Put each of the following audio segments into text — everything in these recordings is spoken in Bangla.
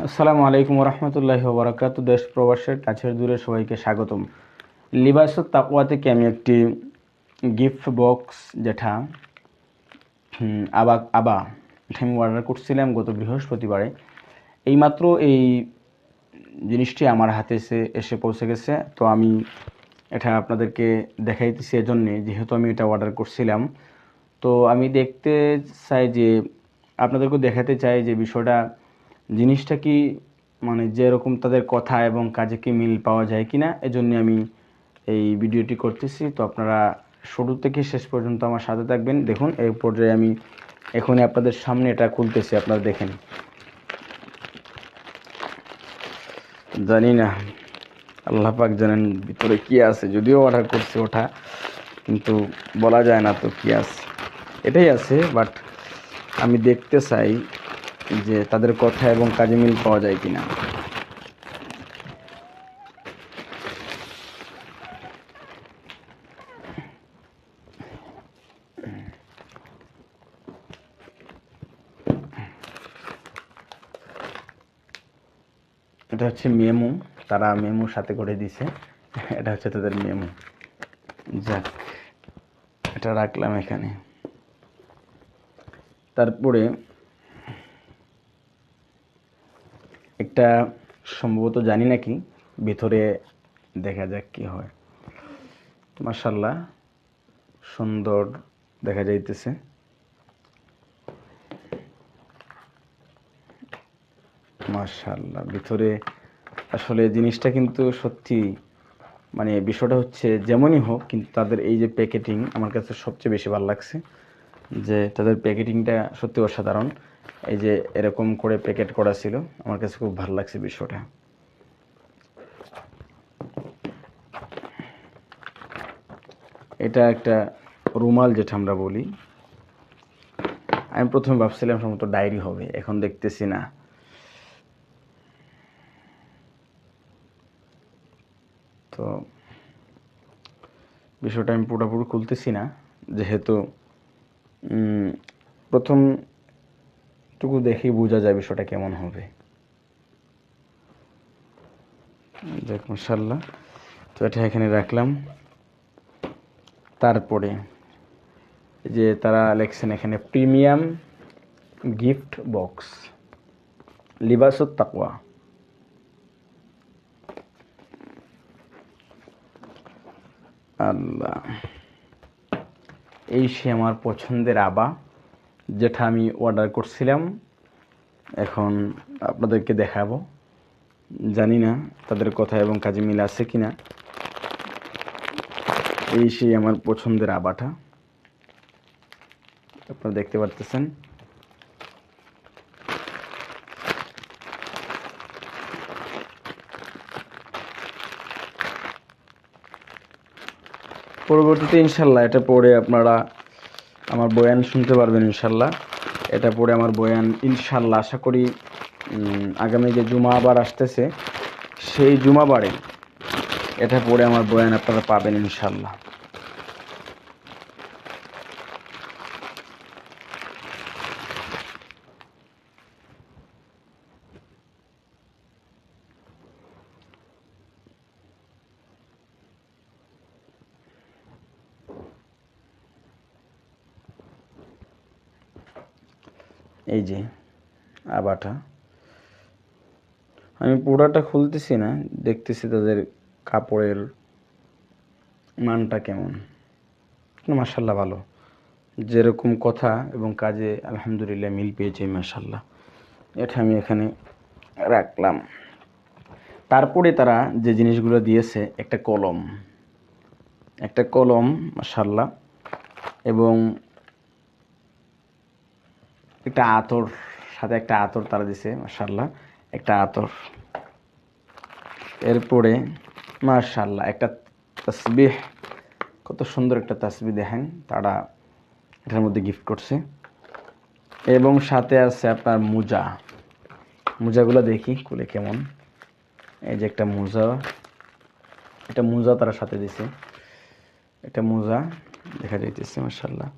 আসসালামু আলাইকুম রহমতুল্লাহি ওয়া বারাকাতুহু। দেশ প্রবাসের কাছের দূরে সবাইকে স্বাগতম। লিবাসুত তাকওয়া থেকে আমি একটি গিফট বক্স যেটা আবা এটা আমি অর্ডার করছিলাম গত বৃহস্পতিবারে। এইমাত্র এই জিনিসটি আমার হাতে এসে পৌঁছে গেছে। তো আমি এটা আপনাদেরকে দেখাইতেছি এজন্যে, যেহেতু আমি এটা অর্ডার করছিলাম। তো আমি দেখতে চাই যে আপনাদেরকেও দেখাতে চাই যে বিষয়টা জিনিসটা কি, মানে যেরকম তাদের কথা এবং কাজে কি মিল পাওয়া যায় কি না, এজন্য আমি এই ভিডিওটি করতেছি। তো আপনারা শুরু থেকে শেষ পর্যন্ত আমার সাথে থাকবেন। দেখুন এই পর্যায়ে আমি এখনই আপনাদের সামনে এটা খুলতেছি, আপনারা দেখেন। জানি না, আল্লাহ পাক জানেন ভিতরে কি আছে। যদিও অর্ডার করছি ওটা, কিন্তু বলা যায় না তো কি আছে। এটাই আছে, বাট আমি দেখতে চাই যে তাদের কথা এবং কাজে মিল পাওয়া যায় কিনা। এটা হচ্ছে মেমো, তারা মেমো সাথে করে দিছে। এটা হচ্ছে তাদের মেমো। যাক, এটা রাখলাম এখানে। তারপরে একটা সম্ভবত জানি না কি ভিতরে, দেখা যাক কি হয়। মাশাআল্লাহ, সুন্দর দেখা যাইতেছে। মাশাআল্লাহ, ভিতরে আসলে জিনিসটা কিন্তু সত্যি, মানে বিষয়টা হচ্ছে যেমনই হোক, কিন্তু তাদের এই যে প্যাকেটিং আমার কাছে সবচেয়ে বেশি ভালো লাগছে। যে তাদের প্যাকেটিংটা সত্যি অসাধারণ। এই যে এরকম করে প্যাকেট করা ছিল, আমার কাছে খুব ভালো লাগছে বিষয়টা। এটা একটা রুমাল, যেটা আমরা বলি। আমি প্রথমে ভাবছিলাম সম্ভবত ডায়েরি হবে, এখন দেখতেছি না। তো বিষয়টা আমি পুরোপুরি খুলতেছি না, যেহেতু প্রথমটুকু দেখেই বোঝা যায় বিষয়টা কেমন হবে। দেখ, মাশাআল্লাহ। তো এটা এখানে রাখলাম। তারপরে যে তারা লেখছেন এখানে প্রিমিয়াম গিফট বক্স লিবাসুত তাকওয়া। আল্লাহ, এই সে আমার পছন্দের আবা, যেটা আমি অর্ডার করছিলাম। এখন আপনাদেরকে দেখাবো। জানি না তাদের কথা এবং কাজে মিল আছে কিনা। এই সেই আমার পছন্দের আবাটা, আপনারা দেখতে পারতেছেন। পরবর্তীতে ইনশাল্লাহ এটা পড়ে আপনারা আমার বয়ান শুনতে পারবেন ইনশাল্লাহ। এটা পড়ে আমার বয়ান ইনশাল্লাহ আশা করি আগামী যে জুমাবার আসতেছে সেই জুমাবারে এটা পড়ে আমার বয়ান আপনারা পাবেন ইনশাল্লাহ। এই যে আবাটা, আমি পুরাটা খুলতেছি না, দেখতেছি তাদের কাপড়ের মানটা কেমন। মাশাল্লাহ ভালো, যেরকম কথা এবং কাজে আলহামদুলিল্লাহ মিল পেয়েছে মাশাল্লাহ। এটা আমি এখানে রাখলাম। তারপরে তারা যে জিনিসগুলো দিয়েছে, একটা কলম মাশাল্লাহ, এবং একটা আতর, সাথে একটা আতর তারা দিছে মাশাল্লাহ, একটা আতর। এরপরে মাশাল্লাহ একটা তাসবিহ, কত সুন্দর একটা তাসবিহ দেখেন তারা এটার মধ্যে গিফট করছে। এবং সাথে আছে আপনার মোজাগুলো দেখি খুলে কেমন। এই যে একটা মোজা, এটা মোজা তারা সাথে দিছে, এটা মোজা দেখা যাইতেছে মাশাল্লাহ।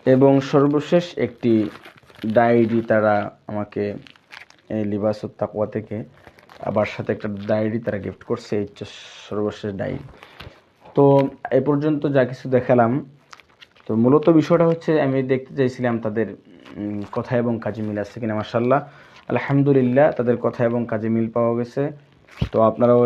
এবং সর্বশেষ একটি ডায়েরি তারা আমাকে এই লিবাসুত তাকওয়া থেকে, আবার সাথে একটা ডায়েরি তারা গিফট করছে, এই হচ্ছে সর্বশেষ ডায়েরি। তো এই পর্যন্ত যা কিছু দেখালাম, তো মূলত বিষয়টা হচ্ছে আমি দেখতে চাইছিলাম তাদের কথা এবং কাজে মিল আছে কিনা। মাশাআল্লাহ, আলহামদুলিল্লাহ, তাদের কথা এবং কাজে মিল পাওয়া গেছে। তো আপনারাও